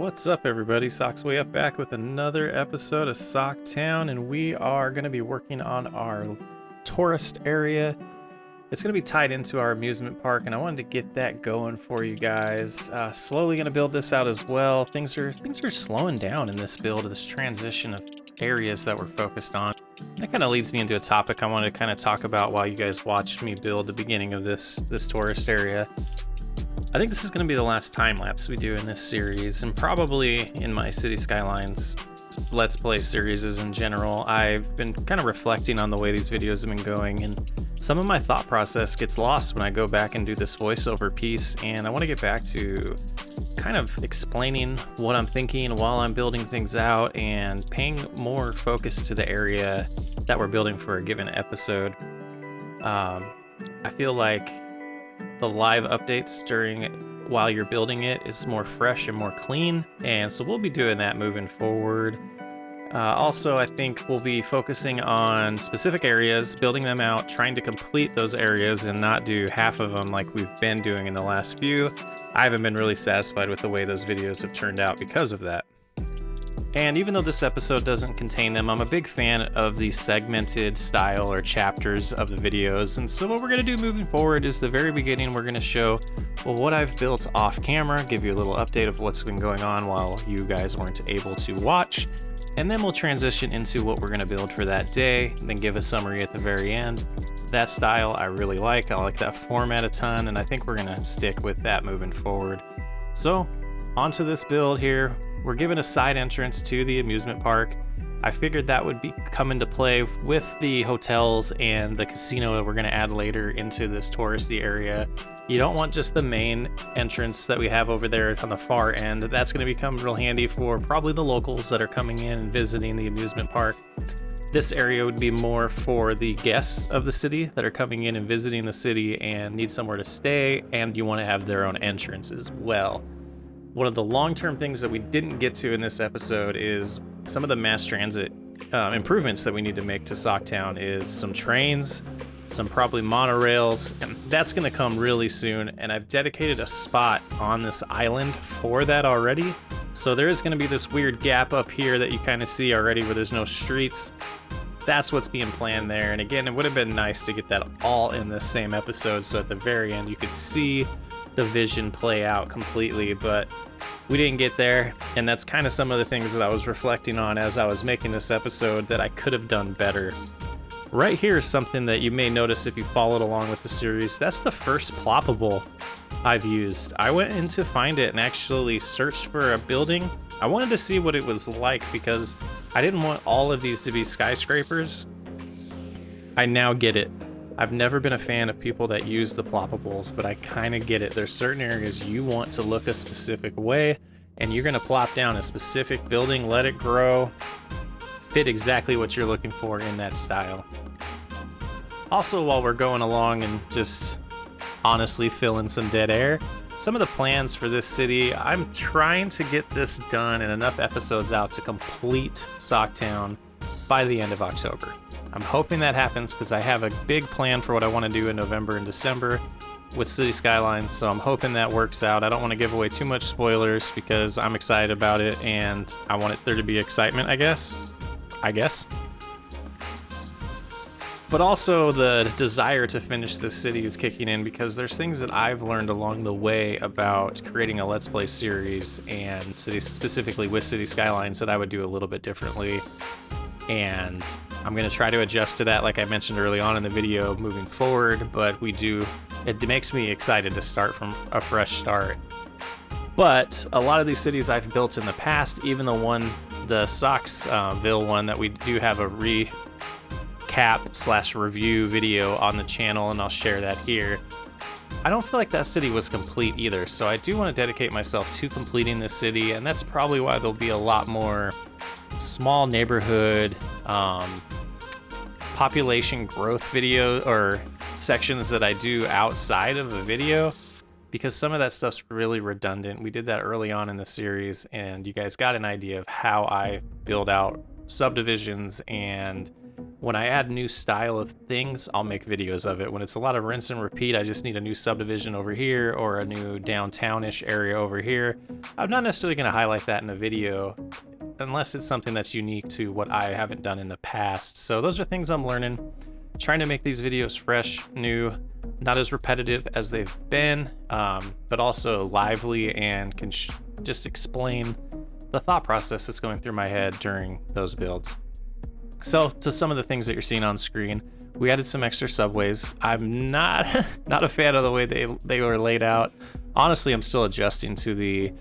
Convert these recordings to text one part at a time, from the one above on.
What's up, everybody? Sock's Way Up back with another episode of Socktown, and we are going to be working on our tourist area. It's going to be tied into our amusement park, and I wanted to get that going for you guys. Slowly going to build this out as well. Things are slowing down in this build, this transition of areas that we're focused on. That kind of leads me into a topic I wanted to kind of talk about while you guys watched me build the beginning of this tourist area. I think this is going to be the last time lapse we do in this series, and probably in my City Skylines Let's Play series in general. I've been kind of reflecting on the way these videos have been going, and some of my thought process gets lost when I go back and do this voiceover piece, and I want to get back to kind of explaining what I'm thinking while I'm building things out and paying more focus to the area that we're building for a given episode. I feel like the live updates while you're building it is more fresh and more clean, and so we'll be doing that moving forward. Also, I think we'll be focusing on specific areas, building them out, trying to complete those areas and not do half of them like we've been doing in the last few. I haven't been really satisfied with the way those videos have turned out because of that. And even though this episode doesn't contain them, I'm a big fan of the segmented style or chapters of the videos. And so what we're going to do moving forward is the very beginning, we're going to show, well, what I've built off camera, give you a little update of what's been going on while you guys weren't able to watch. And then we'll transition into what we're going to build for that day, and then give a summary at the very end. That style I really like. I like that format a ton, and I think we're going to stick with that moving forward. So onto this build here. We're given a side entrance to the amusement park. I figured that would come into play with the hotels and the casino that we're going to add later into this touristy area. You don't want just the main entrance that we have over there on the far end. That's going to become real handy for probably the locals that are coming in and visiting the amusement park. This area would be more for the guests of the city that are coming in and visiting the city and need somewhere to stay, and you want to have their own entrance as well. One of the long-term things that we didn't get to in this episode is some of the mass transit improvements that we need to make to Socktown is some trains, some probably monorails, and that's going to come really soon, and I've dedicated a spot on this island for that already. So there is going to be this weird gap up here that you kind of see already where there's no streets. That's what's being planned there, and again, it would have been nice to get that all in the same episode so at the very end you could see the vision play out completely, but we didn't get there, and that's kind of some of the things that I was reflecting on as I was making this episode that I could have done better. Right here is something that you may notice if you followed along with the series. That's the first ploppable I've used. I went in to find it and actually searched for a building. I wanted to see what it was like because I didn't want all of these to be skyscrapers. I now get it. I've never been a fan of people that use the ploppables, but I kind of get it. There's certain areas you want to look a specific way, and you're going to plop down a specific building, let it grow, fit exactly what you're looking for in that style. Also, while we're going along and just honestly filling some dead air, some of the plans for this city, I'm trying to get this done and enough episodes out to complete Socktown by the end of October. I'm hoping that happens because I have a big plan for what I want to do in November and December with City Skylines, so I'm hoping that works out. I don't want to give away too much spoilers because I'm excited about it and I want there to be excitement, I guess. But also the desire to finish this city is kicking in because there's things that I've learned along the way about creating a Let's Play series and specifically with City Skylines that I would do a little bit differently. And I'm going to try to adjust to that like I mentioned early on in the video moving forward, but it makes me excited to start from a fresh start. But a lot of these cities I've built in the past, even the Socksville one that we do have a recap/review video on the channel, and I'll share that here. I don't feel like that city was complete either, so I do want to dedicate myself to completing this city, and that's probably why there'll be a lot more small neighborhood population growth video or sections that I do outside of the video, because some of that stuff's really redundant. We did that early on in the series, and you guys got an idea of how I build out subdivisions and when I add new style of things, I'll make videos of it. When it's a lot of rinse and repeat, I just need a new subdivision over here or a new downtownish area over here, I'm not necessarily going to highlight that in a video unless it's something that's unique to what I haven't done in the past. So those are things I'm learning, trying to make these videos fresh, new, not as repetitive as they've been, but also lively and can just explain the thought process that's going through my head during those builds. So to some of the things that you're seeing on screen, we added some extra subways. I'm not a fan of the way they were laid out. Honestly, I'm still adjusting to the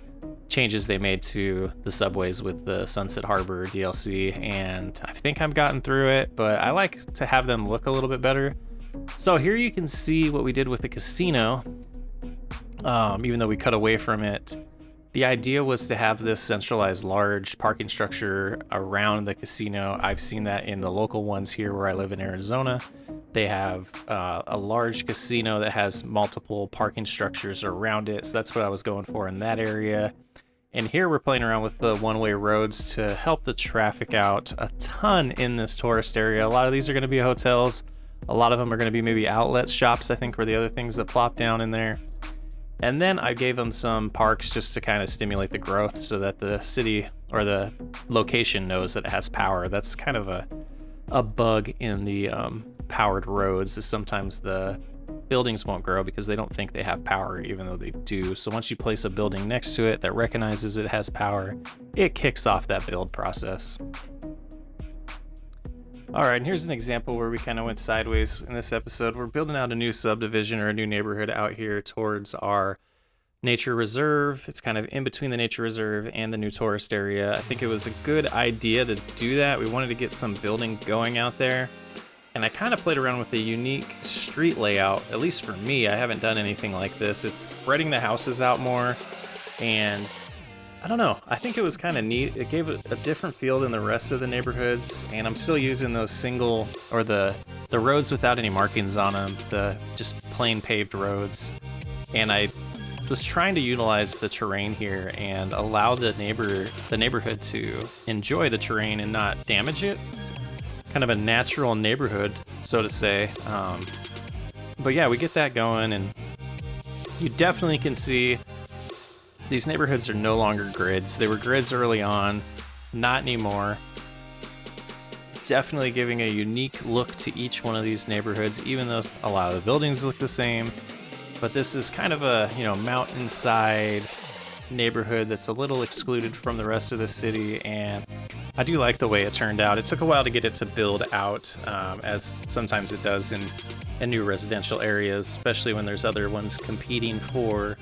changes they made to the subways with the Sunset Harbor DLC, and I think I've gotten through it, but I like to have them look a little bit better. So here you can see what we did with the casino. Even though we cut away from it, the idea was to have this centralized large parking structure around the casino. I've seen that in the local ones here where I live in Arizona. They have a large casino that has multiple parking structures around it. So that's what I was going for in that area. And here we're playing around with the one-way roads to help the traffic out a ton in this tourist area. A lot of these are going to be hotels. A lot of them are going to be maybe outlet shops, I think, were the other things that plop down in there. And then I gave them some parks just to kind of stimulate the growth so that the city or the location knows that it has power. That's kind of a bug in the powered roads, is sometimes the buildings won't grow because they don't think they have power, even though they do. So once you place a building next to it that recognizes it has power, it kicks off that build process. All right, and here's an example where we kind of went sideways in this episode. We're building out a new subdivision or a new neighborhood out here towards our nature reserve. It's kind of in between the nature reserve and the new tourist area. I think it was a good idea to do that. We wanted to get some building going out there. And I kind of played around with a unique street layout, at least for me. I haven't done anything like this. It's spreading the houses out more, and I don't know, I think it was kind of neat. It gave it a different feel than the rest of the neighborhoods, and I'm still using those single, or the roads without any markings on them, the just plain paved roads. And I was trying to utilize the terrain here and allow the neighborhood to enjoy the terrain and not damage it. Kind of a natural neighborhood, so to say. But yeah, we get that going, and you definitely can see these neighborhoods are no longer grids. They were grids early on, not anymore. Definitely giving a unique look to each one of these neighborhoods, even though a lot of the buildings look the same. But this is kind of a, mountainside neighborhood that's a little excluded from the rest of the city, and I do like the way it turned out. It took a while to get it to build out, as sometimes it does in new residential areas, especially when there's other ones competing for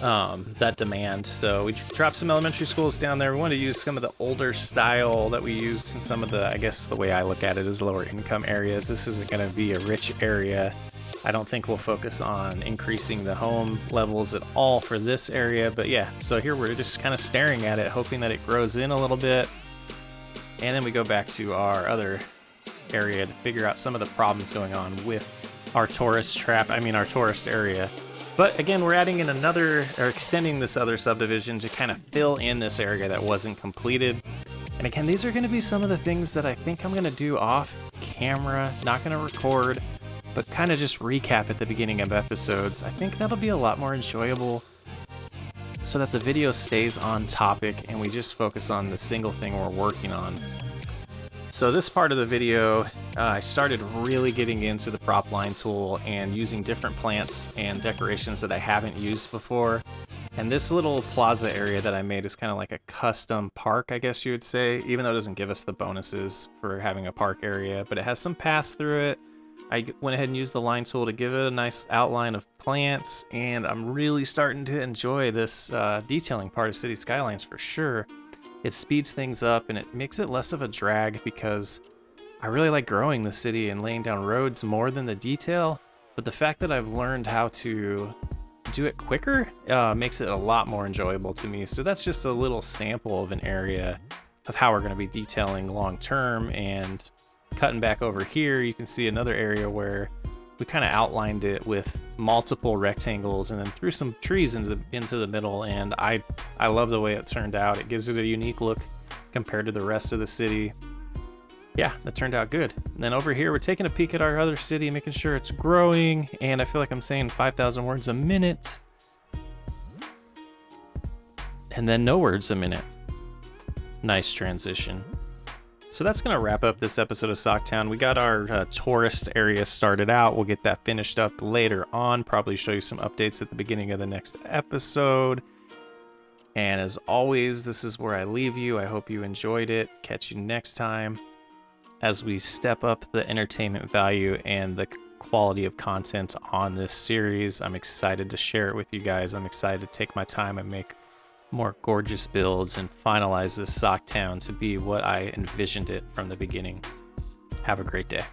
that demand. So we dropped some elementary schools down there. We wanted to use some of the older style that we used in some of the, I guess the way I look at it, is lower income areas. This isn't going to be a rich area. I don't think we'll focus on increasing the home levels at all for this area, but yeah, so here we're just kind of staring at it, hoping that it grows in a little bit. And then we go back to our other area to figure out some of the problems going on with our tourist area. But again, we're adding in extending this other subdivision to kind of fill in this area that wasn't completed. And again, these are going to be some of the things that I think I'm going to do off camera, not going to record, but kind of just recap at the beginning of episodes. I think that'll be a lot more enjoyable so that the video stays on topic and we just focus on the single thing we're working on. So this part of the video, I started really getting into the prop line tool and using different plants and decorations that I haven't used before. And this little plaza area that I made is kind of like a custom park, I guess you would say, even though it doesn't give us the bonuses for having a park area, but it has some paths through it. I went ahead and used the line tool to give it a nice outline of plants, and I'm really starting to enjoy this detailing part of City Skylines for sure. It speeds things up and it makes it less of a drag because I really like growing the city and laying down roads more than the detail, but the fact that I've learned how to do it quicker makes it a lot more enjoyable to me. So that's just a little sample of an area of how we're going to be detailing long term. And cutting back over here, you can see another area where we kind of outlined it with multiple rectangles and then threw some trees into the middle, and I love the way it turned out. It gives it a unique look compared to the rest of the city. yeah, that turned out good. And then over here, we're taking a peek at our other city, making sure it's growing. And I feel like I'm saying 5,000 words a minute. And then no words a minute. Nice transition. So that's going to wrap up this episode of Socktown. We got our tourist area started out. We'll get that finished up later on. Probably show you some updates at the beginning of the next episode. And as always, this is where I leave you. I hope you enjoyed it. Catch you next time as we step up the entertainment value and the quality of content on this series. I'm excited to share it with you guys. I'm excited to take my time and make more gorgeous builds and finalize this Socktown to be what I envisioned it from the beginning. Have a great day.